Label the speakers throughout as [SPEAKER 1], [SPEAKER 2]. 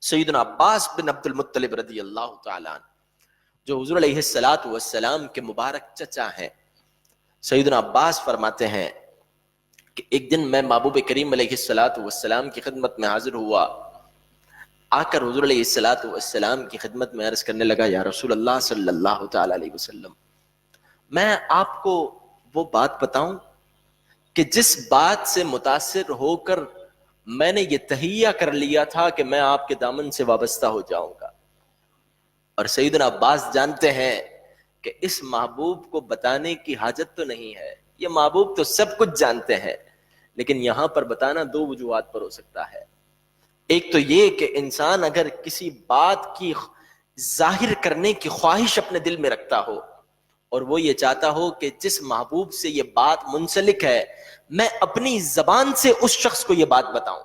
[SPEAKER 1] سیدنا عباس بن عبد المطلب رضی اللہ تعالیٰ عنہ جو حضور علیہ السلام کے مبارک چچا ہیں، سیدنا عباس فرماتے ہیں کہ ایک دن میں محبوب کریم علیہ السلام کی خدمت میں حاضر ہوا، آ کر حضور علیہ السلام کی خدمت میں عرض کرنے لگا، یا رسول اللہ صلی اللہ تعالیٰ علیہ وسلم، میں آپ کو وہ بات بتاؤں کہ جس بات سے متاثر ہو کر میں نے یہ تہیہ کر لیا تھا کہ میں آپ کے دامن سے وابستہ ہو جاؤں گا۔ اور سیدنا عباس جانتے ہیں کہ اس محبوب کو بتانے کی حاجت تو نہیں ہے، یہ محبوب تو سب کچھ جانتے ہیں، لیکن یہاں پر بتانا دو وجوہات پر ہو سکتا ہے۔ ایک تو یہ کہ انسان اگر کسی بات کی ظاہر کرنے کی خواہش اپنے دل میں رکھتا ہو اور وہ یہ چاہتا ہو کہ جس محبوب سے یہ بات منسلک ہے میں اپنی زبان سے اس شخص کو یہ بات بتاؤں،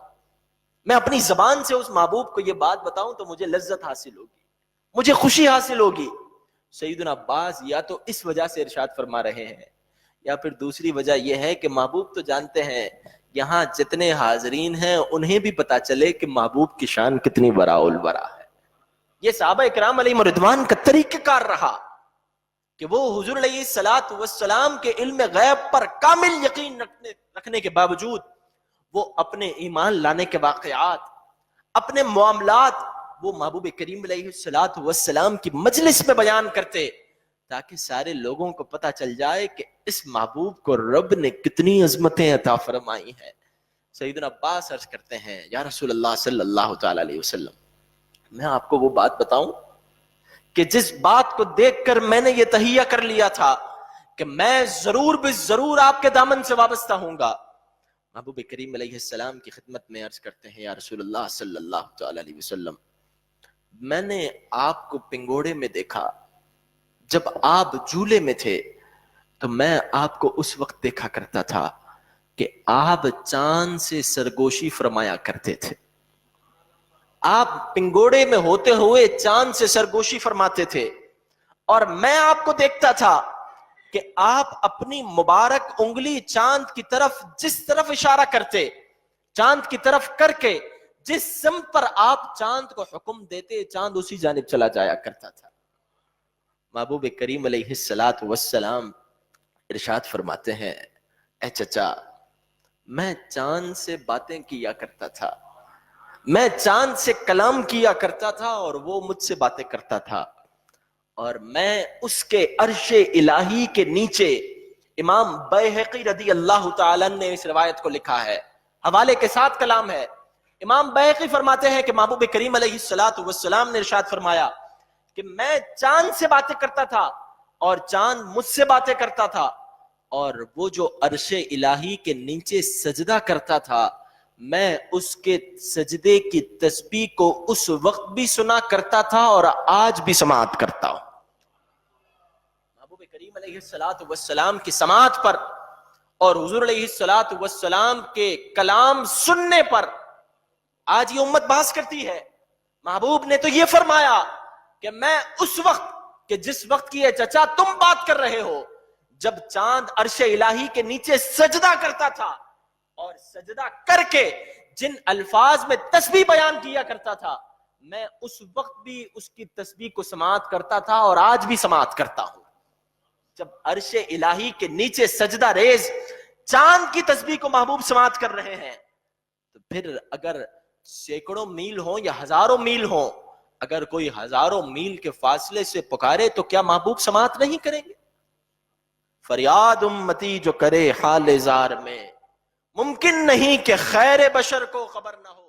[SPEAKER 1] میں اپنی زبان سے اس محبوب کو یہ بات بتاؤں تو مجھے لذت حاصل ہوگی، مجھے خوشی حاصل ہوگی۔ سیدنا عباس یا تو اس وجہ سے ارشاد فرما رہے ہیں یا پھر دوسری وجہ یہ ہے کہ محبوب تو جانتے ہیں یہاں جتنے حاضرین ہیں انہیں بھی پتا چلے کہ محبوب کی شان کتنی براء البراء ہے۔ یہ صحابہ اکرام علیہم رضوان کا طریقہ کار رہا کہ وہ حضور علیہ السلام کے علم غیب پر کامل یقین رکھنے کے باوجود وہ اپنے ایمان لانے کے واقعات، اپنے معاملات وہ محبوب کریم علیہ السلام کی مجلس میں بیان کرتے تاکہ سارے لوگوں کو پتہ چل جائے کہ اس محبوب کو رب نے کتنی عظمتیں عطا فرمائی ہیں۔ سیدنا عباس عرض کرتے ہیں، یا رسول اللہ صلی اللہ تعالی علیہ وسلم، میں آپ کو وہ بات بتاؤں کہ جس بات کو دیکھ کر میں نے یہ تہیہ کر لیا تھا کہ میں ضرور ضرور آپ کے دامن سے وابستہ ہوں گا۔ محبوب کریم علیہ السلام کی خدمت میں عرض کرتے ہیں، یا رسول اللہ صلی اللہ تعالی علیہ وسلم، میں نے آپ کو پنگوڑے میں دیکھا، جب آپ جھولے میں تھے تو میں آپ کو اس وقت دیکھا کرتا تھا کہ آپ چاند سے سرگوشی فرمایا کرتے تھے، آپ پنگوڑے میں ہوتے ہوئے چاند سے سرگوشی فرماتے تھے، اور میں آپ کو دیکھتا تھا کہ آپ اپنی مبارک انگلی چاند کی طرف جس طرف اشارہ کرتے، چاند کی طرف کر کے جس سمت پر آپ چاند کو حکم دیتے چاند اسی جانب چلا جایا کرتا تھا۔ محبوب کریم علیہ السلام ارشاد فرماتے ہیں، اے چچا، میں چاند سے باتیں کیا کرتا تھا، میں چاند سے کلام کیا کرتا تھا اور وہ مجھ سے باتیں کرتا تھا، اور میں اس کے عرش الہی کے نیچے، امام بیہقی رضی اللہ تعالیٰ نے اس روایت کو لکھا ہے، حوالے کے ساتھ کلام ہے۔ امام بیہقی فرماتے ہیں کہ محبوب کریم علیہ السلام نے ارشاد فرمایا کہ میں چاند سے باتیں کرتا تھا اور چاند مجھ سے باتیں کرتا تھا، اور وہ جو عرش الہی کے نیچے سجدہ کرتا تھا میں اس کے سجدے کی تسبیح کو اس وقت بھی سنا کرتا تھا اور آج بھی سماعت کرتا ہوں۔ محبوب کریم علیہ السلام کی سماعت پر اور حضور علیہ السلام کے کلام سننے پر آج یہ امت بحث کرتی ہے۔ محبوب نے تو یہ فرمایا کہ میں اس وقت کہ جس وقت کی چچا تم بات کر رہے ہو، جب چاند عرش الہی کے نیچے سجدہ کرتا تھا اور سجدہ کر کے جن الفاظ میں تسبیح بیان کیا کرتا تھا میں اس وقت بھی اس کی تسبیح کو سماعت کرتا تھا اور آج بھی سماعت کرتا ہوں۔ جب عرش الہی کے نیچے سجدہ ریز چاند کی تسبیح کو محبوب سماعت کر رہے ہیں تو پھر اگر سینکڑوں میل ہوں یا ہزاروں میل ہوں، اگر کوئی ہزاروں میل کے فاصلے سے پکارے تو کیا محبوب سماعت نہیں کریں گے؟ فریاد امتی جو کرے حال زار میں، ممکن نہیں کہ خیر بشر کو خبر نہ ہو۔